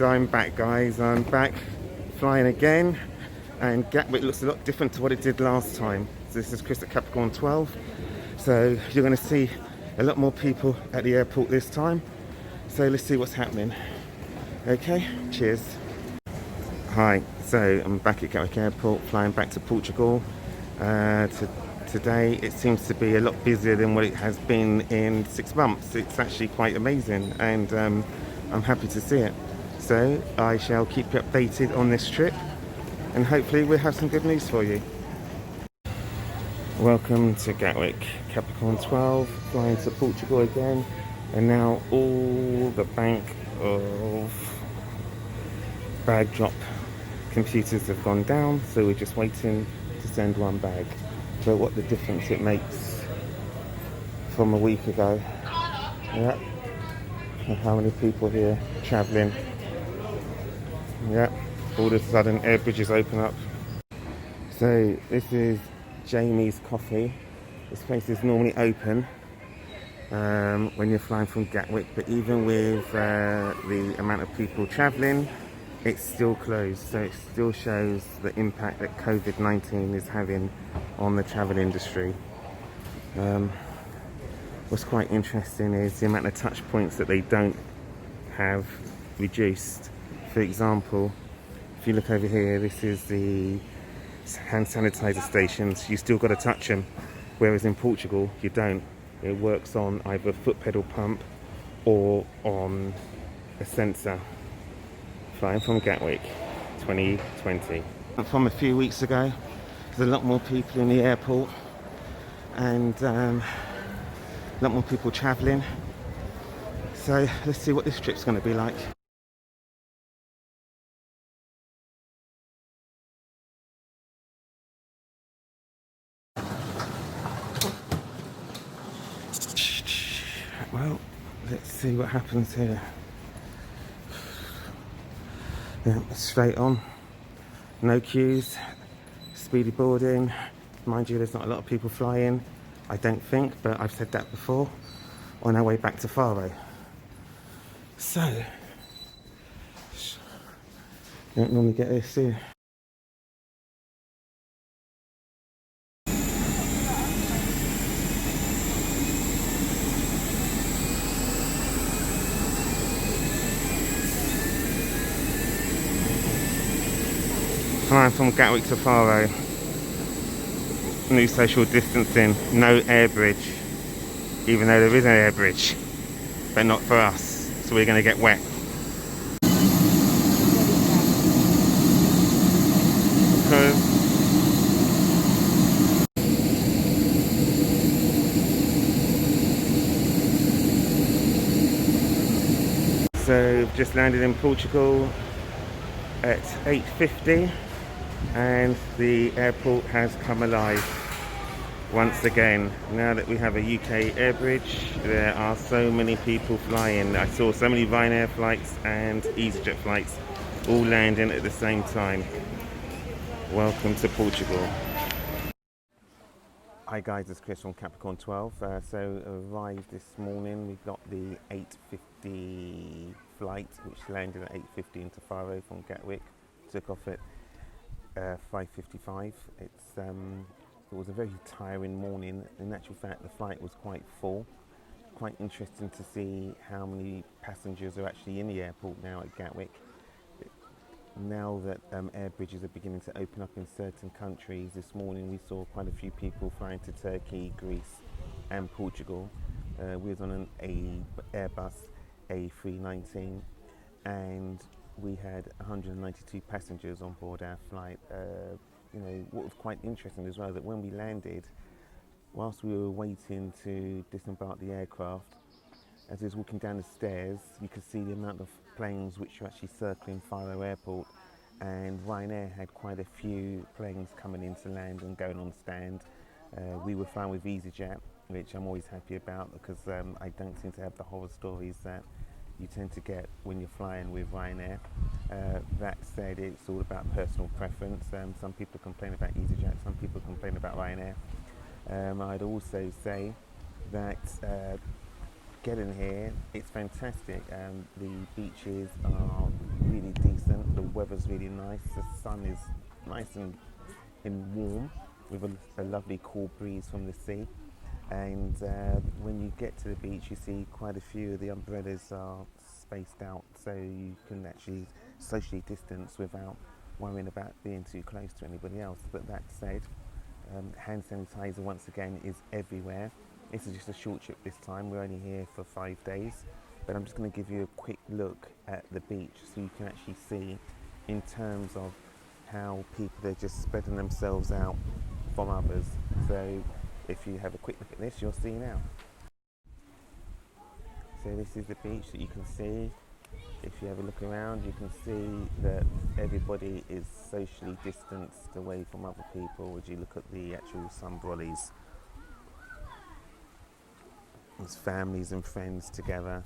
I'm back, guys. I'm back flying again, and Gatwick looks a lot different to what it did last time. So this is Chris at Capricorn 12. So you're going to see a lot more people at the airport this time. So let's see what's happening. Okay, cheers. Hi, so I'm back at Gatwick Airport, flying back to Portugal. Today it seems to be a lot busier than what it has been in 6 months. It's actually quite amazing, and I'm happy to see it. So I shall keep you updated on this trip, and hopefully we'll have some good news for you. Welcome to Gatwick, Capricorn 12, flying to Portugal again, and now all the bank of bag drop computers have gone down, so we're just waiting to send one bag. But what the difference it makes from a week ago. Yep. And how many people here travelling. Yep. All of a sudden air bridges open up. So this is Jamie's Coffee. This place is normally open when you're flying from Gatwick, but even with the amount of people travelling, it's still closed. So it still shows the impact that COVID-19 is having on the travel industry. What's quite interesting is the amount of touch points that they don't have reduced. For example, if you look over here, this is the hand sanitizer stations. You still got to touch them, whereas in Portugal you don't. It works on either a foot pedal pump or on a sensor. Flying from Gatwick 2020. From a few weeks ago, there's a lot more people in the airport, and a lot more people travelling. So let's see what this trip's going to be like. Well, let's see what happens here. Yeah, straight on, no queues, speedy boarding. Mind you, there's not a lot of people flying, I don't think, but I've said that before, on our way back to Faro. So, you don't normally get this, do you? Flying from Gatwick to Faro. New social distancing, no air bridge, even though there is an air bridge, but not for us, so we're going to get wet. So we've just landed in Portugal at 8:50. And the airport has come alive once again. Now that we have a UK airbridge, there are so many people flying. I saw so many Ryanair flights and EasyJet flights all landing at the same time. Welcome to Portugal. Hi guys, it's Chris from Capricorn 12. So arrived this morning. We got the 8:50 flight, which landed at 8:50 into Faro from Gatwick. Took off at 5:55. It was a very tiring morning. In actual fact, the flight was quite full. Quite interesting to see how many passengers are actually in the airport now at Gatwick. Now that air bridges are beginning to open up in certain countries, this morning we saw quite a few people flying to Turkey, Greece and Portugal. We was on an Airbus A319, and we had 192 passengers on board our flight. What was quite interesting as well, that when we landed, whilst we were waiting to disembark the aircraft, as we was walking down the stairs, you could see the amount of planes which were actually circling Faro Airport, and Ryanair had quite a few planes coming in to land and going on stand. We were flying with EasyJet, which I'm always happy about, because I don't seem to have the horror stories that you tend to get when you're flying with Ryanair. That said, it's all about personal preference. Some people complain about EasyJet, some people complain about Ryanair. I'd also say that getting here, it's fantastic. The beaches are weather's really nice. The sun is nice and warm with a lovely cool breeze from the sea. And when you get to the beach, you see quite a few of the umbrellas are spaced out, so you can actually socially distance without worrying about being too close to anybody else. But that said, hand sanitizer once again is everywhere. This is just a short trip this time. We're only here for 5 days, but I'm just going to give you a quick look at the beach so you can actually see in terms of how people are just spreading themselves out from others. So if you have a quick look at this, you'll see now. So this is the beach that you can see. If you have a look around, you can see that everybody is socially distanced away from other people. Would you look at the actual sunbrollies? There's families and friends together.